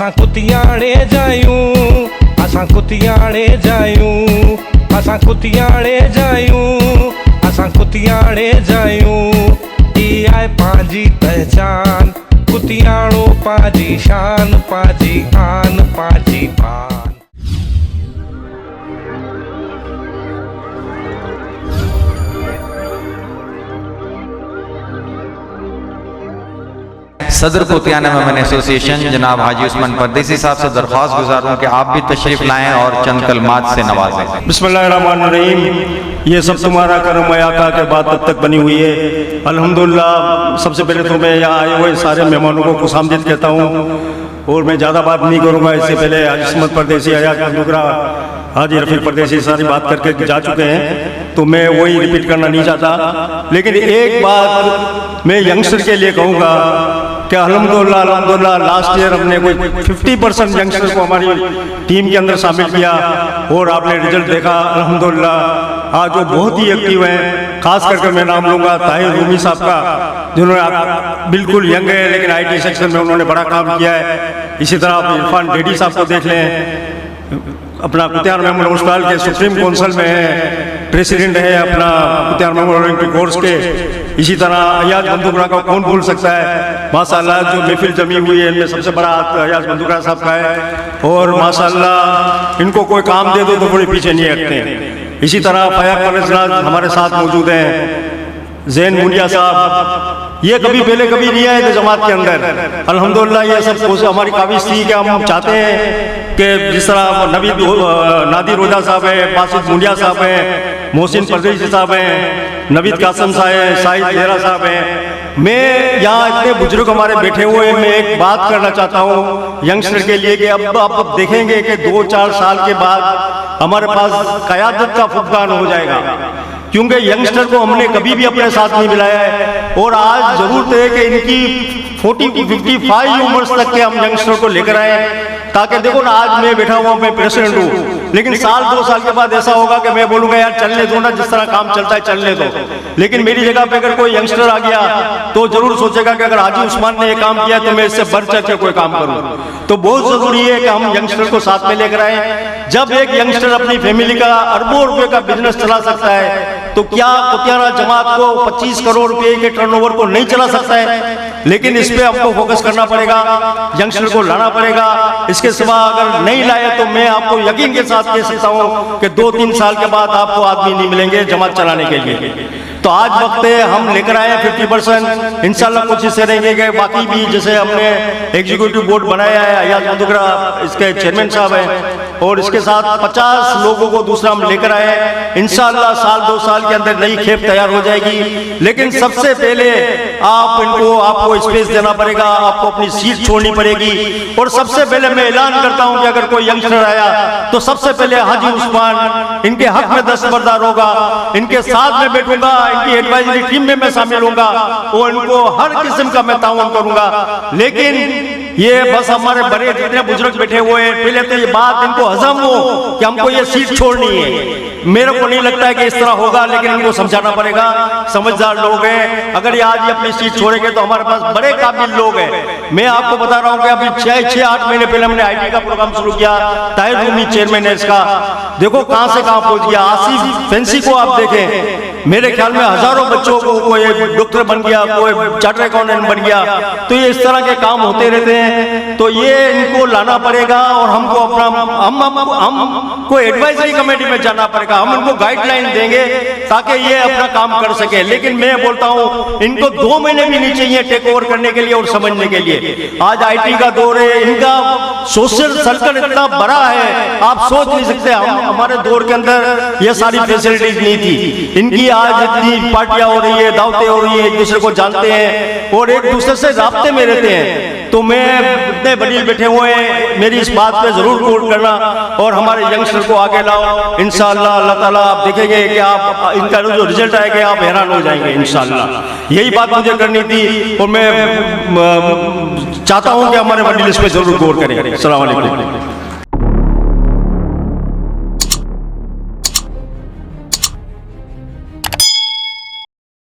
असां कुतियाणे जायूं, असां कुतियाणे जायूं, असां कुतियाणे जायूं, असां कुतियाणे जायूं। ई आहे पंहिंजी पहचान, कुतियाणो पंहिंजी शान, पंहिंजी आन, पंहिंजी पान। सदर कुतियाना मेमन एसोसिएशन जनाब हाजी उस्मान परदेसी साहब से दरख्वास्त गुजारूं कि आप भी तशरीफ लाएं और चंद कलमात से नवाजें। बिस्मिल्लाहिर्रहमानिर्रहीम। ये सब तुम्हारा करम है आका के बाद तब तक बनी हुई है। अल्हम्दुलिल्लाह। सबसे पहले तो मैं यहाँ आए हुए सारे मेहमानों को खुशामदीद कहता हूँ और मैं ज़्यादा बात नहीं करूँगा। इससे पहले हाजी उस्मान परदेसी, हयात बंदूकरा, हाजी रफीक परदेसी सारी बात करके जा चुके हैं, तो मैं वही रिपीट करना नहीं चाहता। लेकिन एक बात मैं यंगस्टर के लिए कहूँगा कि अल्हम्दुलिल्लाह लास्ट ईयर हमने कोई 50% यंगस्टर को हमारी टीम के अंदर शामिल किया और आपने रिजल्ट देखा अल्हम्दुलिल्लाह। आज वो बहुत ही एक्टिव हैं। खास करके मैं नाम लूँगा ताहिर रूमी साहब का, जिन्होंने बिल्कुल यंग है लेकिन IT सेक्शन में उन्होंने बड़ा काम किया है। इसी तरह आप इरफान डेडी साहब को देख लें, अपना कुतियाना मेमोरियल हॉस्पिटल के सुप्रीम काउंसिल में है, प्रेसिडेंट है अपना कुतियाना मेमोरियल कोर्स के। इसी तरह हयात बंदूकरा का कौन भूल सकता है। माशाल्लाह जो महफिल जमी हुई है इनमें सबसे बड़ा हाथ हयात बंदूकरा साहब का है और माशाल्लाह इनको कोई काम दे दो तो थोड़ी पीछे नहीं हटते। इसी तरह फयाक परवेज़ हमारे साथ मौजूद हैं, जैन मुनिया साहब, ये कभी पहले कभी नहीं आए थे जमात के अंदर। अल्हम्दुलिल्लाह ये सब हमारी काबिज थी कि हम चाहते हैं कि जिस तरह नादिर रोजा साहब है, बासित मुनिया साहब हैं, मोहसिन परदेसी साहब हैं, नवीद कासम साहब हैं, साहिद लेहरा साहब हैं। मैं यहाँ इतने बुजुर्ग हमारे बैठे हुए, मैं एक बात करना चाहता हूँ यंगस्टर के लिए कि अब आप देखेंगे कि 2-4 साल के बाद हमारे पास क़यादत का फुक़दान हो जाएगा, क्योंकि यंगस्टर को हमने कभी भी अपने साथ नहीं मिलाया है। और आज जरूरत है कि इनकी 40-55 उम्र तक के हम यंगस्टर को लेकर आए, ताकि देखो ना आज मैं बैठा हुआ, मैं प्रेसिडेंट हूँ, लेकिन 1-2 साल के बाद ऐसा होगा कि मैं बोलूँगा यार चलने दो ना, जिस तरह काम चलता है चलने दो। लेकिन मेरी जगह पे अगर कोई यंगस्टर आ गया तो जरूर सोचेगा कि अगर हाजी उस्मान ने ये काम किया तो मैं इससे बढ़ चढ़ के कोई काम करूँ। तो बहुत जरूरी है कि हम यंगस्टर को साथ में लेकर आए। जब एक यंगस्टर अपनी फैमिली का अरबों रुपए का बिजनेस चला सकता है, तो क्या कुतियाना जमात को 25 करोड़ रुपए के टर्नओवर को नहीं चला सकता है? लेकिन इस पे आपको फोकस करना पड़ेगा, यंगस्टर को लाना पड़ेगा। इसके सिवा अगर नहीं लाए तो मैं आपको यकीन के साथ कह सकता हूँ कि 2-3 साल के बाद आपको आदमी नहीं मिलेंगे जमात चलाने के लिए। तो आज वक्त है हम लेकर आए 50%। इंशाल्लाह कोशिश करेंगे कि बाकी भी, जैसे हमने एग्जीक्यूटिव बोर्ड बनाया है, हयात बंदूकरा इसके चेयरमैन साहब हैं, और इसके साथ 50 लोगों को दूसरा हम लेकर आए। इंशाल्लाह 1-2 साल के अंदर नई खेप तैयार हो जाएगी। लेकिन सबसे पहले आपको स्पेस देना पड़ेगा, आपको अपनी सीट छोड़नी पड़ेगी। और सबसे पहले मैं ऐलान करता हूं कि अगर कोई यंगस्टर आया तो सबसे पहले हाजी उस्मान इनके हक में दस्तबरदार होगा, इनके साथ में बैठूंगा, इनकी एडवाइजरी टीम में मैं शामिल होऊंगा और इनको हर किस्म का मैं ताउन करूंगा। लेकिन ये बस हमारे बड़े जितने बुजुर्ग बैठे हुए हैं, पहले तो ये बात इनको हजम हो कि हमको ये सीट छोड़नी है। मेरे को नहीं लगता है कि इस तरह होगा, लेकिन इनको समझाना पड़ेगा। समझदार लोग हैं, अगर ये आज ही अपनी सीट छोड़ेंगे तो हमारे पास बड़े काबिल लोग हैं। मैं आपको बता रहा हूँ कि अभी 6-8 महीने पहले हमने IT का प्रोग्राम शुरू किया, ताहिर रूमी चेयरमैन है इसका। देखो कहाँ से कहाँ पहुँच गया। आसिफ फैंसी को आप देखें, मेरे ख्याल में हजारों बच्चों को कोई डॉक्टर बन गया, कोई चार्टर्ड अकाउंटेंट बन गया। तो ये इस तरह के काम होते रहते हैं, तो ये इनको लाना पड़ेगा और हमको अपना हमको एडवाइजरी कमेटी में जाना पड़ेगा। हम इनको गाइडलाइन देंगे ताकि ये अपना काम कर सके। लेकिन मैं बोलता हूँ इनको 2 महीने भी नहीं चाहिए टेक ओवर करने के लिए और समझने के लिए। आज IT का दौर है, इनका सोशल सर्कल इतना बड़ा है आप सोच नहीं सकते। हमारे दौर के अंदर ये सारी फैसिलिटीज नहीं थी। इनकी आज इतनी पार्टियां हो रही है, दावतें हो रही है, एक दूसरे को जानते हैं और एक दूसरे से राब्ते में रहते हैं। तो मैं इतने बड़ी बैठे हुए हैं, मेरी इस बात पे जरूर गौर करना और हमारे यंगस्टर को आगे लाओ। इंशाअल्लाह अल्लाह ताला आप देखेंगे कि आप इनका जो रिजल्ट आएगा आप हैरान हो जाएंगे इंशाअल्लाह। यही बात मुझे करनी थी और मैं चाहता हूं कि हमारे मजलिस पे जरूर गौर करें। अस्सलाम वालेकुम।